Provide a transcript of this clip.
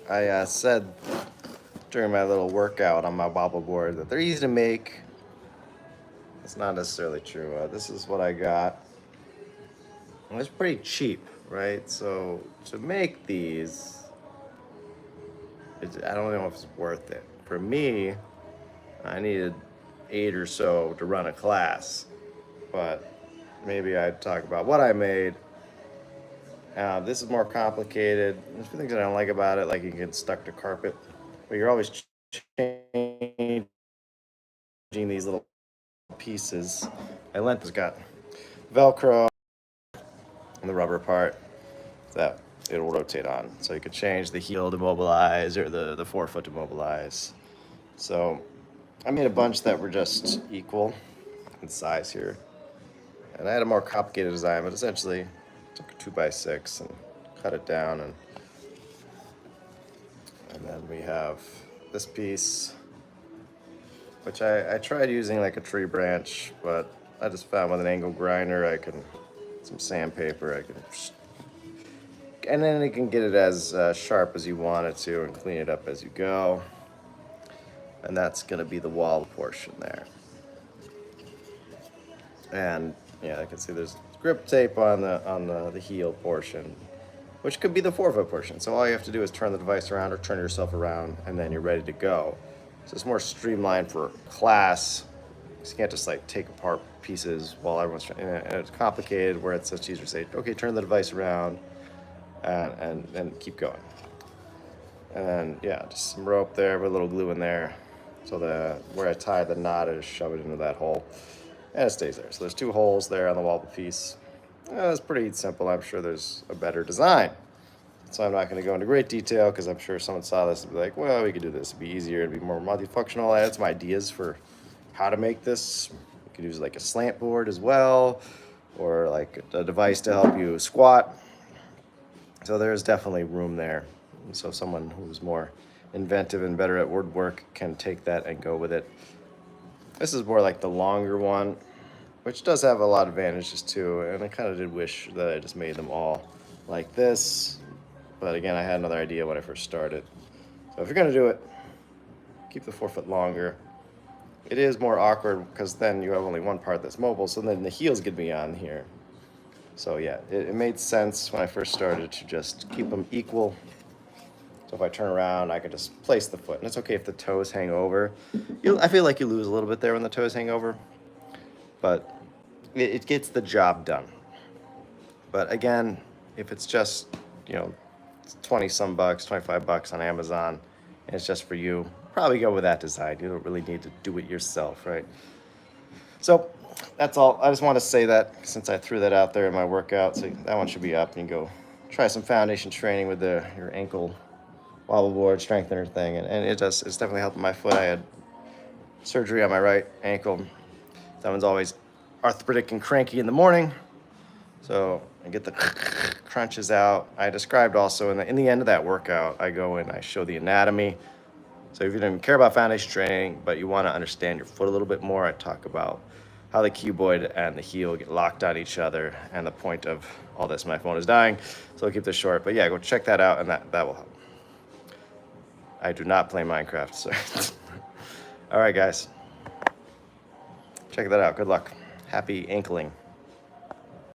I said during my little workout on my wobble board that they're easy to make. It's not necessarily true. This is what I got. It was pretty cheap, right? So to make these, I don't know if it's worth it. For me, I needed 8 or so to run a class, but maybe I'd talk about what I made. This is more complicated. There's a few things that I don't like about it, like you can get stuck to carpet, but you're always changing these little pieces. My length has got Velcro and the rubber part that it'll rotate on. So you could change the heel to mobilize or the forefoot to mobilize. So I made a bunch that were just equal in size here. And I had a more complicated design, but essentially took a 2x6 and cut it down. And then we have this piece, which I tried using like a tree branch, but I just found with an angle grinder, some sandpaper, and then you can get it as sharp as you want it to and clean it up as you go. And that's gonna be the wall portion there. And yeah, I can see there's grip tape on the heel portion, which could be the forefoot portion. So all you have to do is turn the device around or turn yourself around, and then you're ready to go. So it's more streamlined for class. So you can't just like take apart pieces while everyone's trying. And it's complicated where it's much easier to say, okay, turn the device around and keep going. And then yeah, just some rope there with a little glue in there. So where I tie the knot, I just shove it into that hole, and it stays there. So there's 2 holes there on the wobble piece. It's pretty simple. I'm sure there's a better design. So I'm not going to go into great detail because I'm sure someone saw this and be like, well, we could do this. It'd be easier. It'd be more multifunctional. I had some ideas for how to make this. You could use like a slant board as well, or like a device to help you squat. So there's definitely room there. So someone who's more inventive and better at woodwork can take that and go with it. This is more like the longer one, which does have a lot of advantages too. And I kind of did wish that I just made them all like this. But again, I had another idea when I first started. So if you're gonna do it, keep the forefoot longer. It is more awkward because then you have only one part that's mobile, so then the heel's gonna be on here. So yeah, it made sense when I first started to just keep them equal. So if I turn around, I can just place the foot. And it's okay if the toes hang over. I feel like you lose a little bit there when the toes hang over, but it gets the job done. But again, if it's just, 20 some bucks, 25 bucks on Amazon, and it's just for you, probably go with that design. You don't really need to do it yourself, right? So that's all. I just want to say that since I threw that out there in my workout. So that one should be up. You can go try some foundation training with your ankle wobble board strengthener thing, and it's definitely helping my foot. I had surgery on my right ankle. That one's always arthritic and cranky in the morning, so I get the crunches out. I described also in the end of that workout, I go and I show the anatomy. So if you don't even care about foundation training, but you want to understand your foot a little bit more, I talk about how the cuboid and the heel get locked on each other, and the point of all this. My phone is dying, so I'll keep this short. But yeah, go check that out, and that will help. I do not play Minecraft, so. All right, guys. Check that out. Good luck. Happy ankling.